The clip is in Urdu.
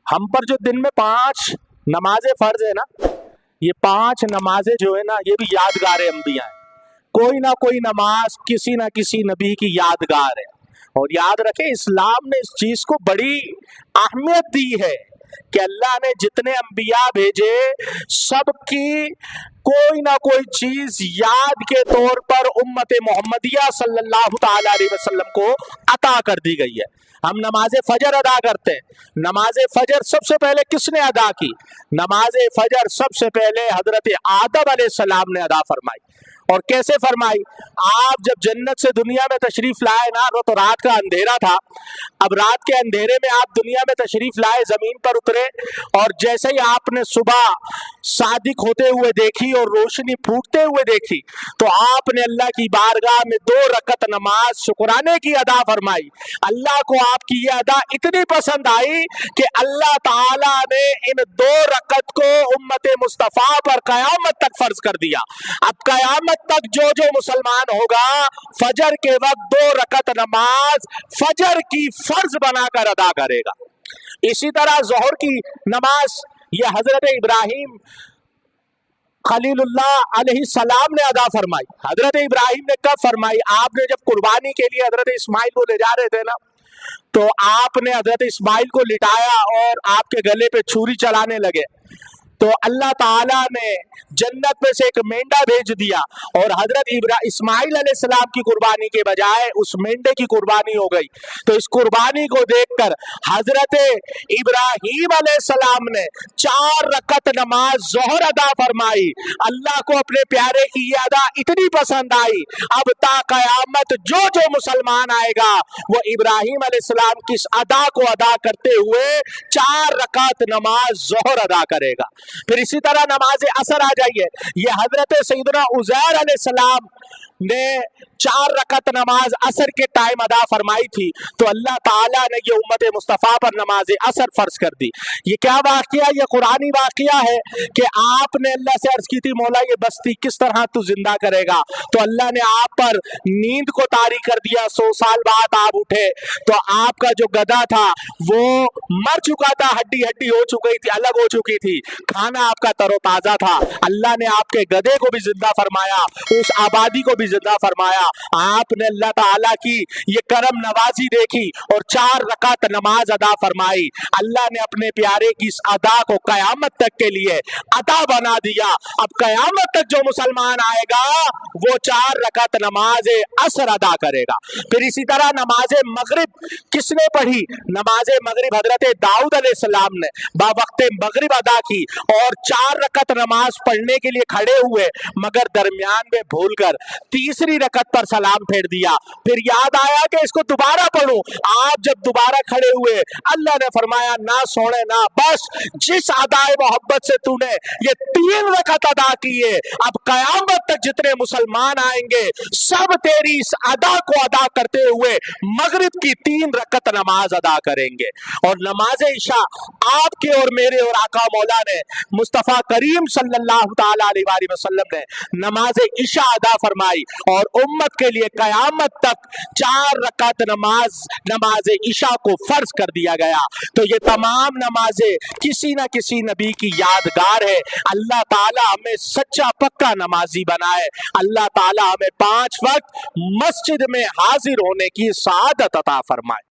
ہم پر جو دن میں 5 نمازیں فرض ہے نا، یہ 5 نمازیں جو ہے نا، یہ بھی یادگار انبیاء ہیں۔ کوئی نہ کوئی نماز کسی نہ کسی نبی کی یادگار ہے۔ اور یاد رکھیں، اسلام نے اس چیز کو بڑی اہمیت دی ہے کہ اللہ نے جتنے انبیاء بھیجے سب کی کوئی نہ کوئی چیز یاد کے طور پر امت محمدیہ صلی اللہ تعالی علیہ وسلم کو عطا کر دی گئی ہے۔ ہم نماز فجر ادا کرتے ہیں۔ نماز فجر سب سے پہلے کس نے ادا کی؟ نماز فجر سب سے پہلے حضرت آدم علیہ السلام نے ادا فرمائی۔ اور کیسے فرمائی؟ آپ جب جنت سے دنیا میں تشریف لائے نا، وہ تو رات کا اندھیرا تھا۔ اب رات کے اندھیرے میں آپ دنیا میں تشریف لائے، زمین پر اترے، اور جیسے ہی آپ نے صبح صادق ہوتے ہوئے دیکھی اور روشنی پھوٹتے ہوئے دیکھی، تو آپ نے اللہ کی بارگاہ میں 2 رکعت نماز شکرانے کی ادا فرمائی۔ اللہ کو آپ کی یہ ادا اتنی پسند آئی کہ اللہ تعالیٰ نے ان 2 رکعت کو امت مصطفیٰ پر قیامت تک فرض کر دیا۔ اب قیامت تک جو مسلمان ہوگا، فجر کے وقت 2 رکعت نماز فجر کی فرض بنا کر ادا کرے گا۔ اسی طرح ظہر کی نماز یہ حضرت ابراہیم خلیل اللہ علیہ السلام نے ادا فرمائی۔ حضرت ابراہیم نے کب فرمائی؟ آپ نے جب قربانی کے لیے حضرت اسماعیل کو لے جا رہے تھے نا، تو آپ نے حضرت اسماعیل کو لٹایا اور آپ کے گلے پہ چھری چلانے لگے، تو اللہ تعالیٰ نے جنت میں سے ایک مینڈا بھیج دیا، اور حضرت اسماعیل علیہ السلام کی قربانی کے بجائے اس مینڈے کی قربانی ہو گئی۔ تو اس قربانی کو دیکھ کر حضرت ابراہیم علیہ السلام نے 4 رکعت نماز ظہر ادا فرمائی۔ اللہ کو اپنے پیارے کی یہ ادا اتنی پسند آئی، اب تا قیامت جو مسلمان آئے گا وہ ابراہیم علیہ السلام کی اس ادا کو ادا کرتے ہوئے 4 رکعت نماز ظہر ادا کرے گا۔ پھر اسی طرح نماز عصر آ جائیے، یہ حضرت سیدنا عزیر علیہ السلام نے 4 رکعت نماز عصر کے ٹائم ادا فرمائی تھی، تو اللہ تعالیٰ نے یہ امت مصطفیٰ پر نماز عصر فرض کر دی۔ یہ کیا واقعہ؟ یہ قرآنی واقعہ ہے کہ آپ نے اللہ سے عرض کی تھی، مولا یہ بستی کس طرح تو زندہ کرے گا؟ تو اللہ نے آپ پر نیند کو طاری کر دیا، 100 سال بعد آپ اٹھے، تو آپ کا جو گدھا تھا وہ مر چکا تھا، ہڈی ہڈی ہو چکی تھی، الگ ہو چکی تھی، کھانا آپ کا تر و تازہ تھا، اللہ نے آپ کے گدھے کو بھی زندہ فرمایا، اس آبادی کو بھی زندہ فرمایا۔ آپ نے اللہ تعالیٰ کی یہ کرم نوازی دیکھی اور 4 رکعت نماز ادا فرمائی۔ اللہ نے اپنے پیارے کی اس ادا کو قیامت تک کے لیے ادا بنا دیا۔ اب قیامت تک جو مسلمان آئے گا وہ 4 رکعت نماز عصر ادا کرے گا۔ پھر اسی طرح نماز مغرب کس نے پڑھی؟ نماز مغرب حضرت داؤد علیہ السلام نے باوقت مغرب ادا کی، اور 4 رکعت نماز پڑھنے کے لیے کھڑے ہوئے، مگر درمیان میں بھول کر تیسری رکعت پر سلام پھیر دیا۔ پھر یاد آیا کہ اس کو دوبارہ پڑھوں۔ آپ جب دوبارہ کھڑے ہوئے، اللہ نے فرمایا نہ سونے نہ، بس جس ادائے محبت سے تو نے یہ 3 رکعت ادا کی ہے، اب قیامت تک جتنے مسلمان آئیں گے سب تیری اس ادا کو ادا کرتے ہوئے مغرب کی 3 رکعت نماز ادا کریں گے۔ اور نماز عشاء آپ کے اور میرے اور آقا مولا نے مصطفیٰ کریم صلی اللہ تعالی علیہ وآلہ وسلم نے نماز عشاء ادا فرمائی، اور امت کے لیے قیامت تک 4 رکعت نماز عشاء کو فرض کر دیا گیا۔ تو یہ تمام نمازیں کسی نہ کسی نبی کی یادگار ہے۔ اللہ تعالیٰ ہمیں سچا پکا نمازی بنائے۔ اللہ تعالیٰ ہمیں 5 وقت مسجد میں حاضر ہونے کی سعادت عطا فرمائے۔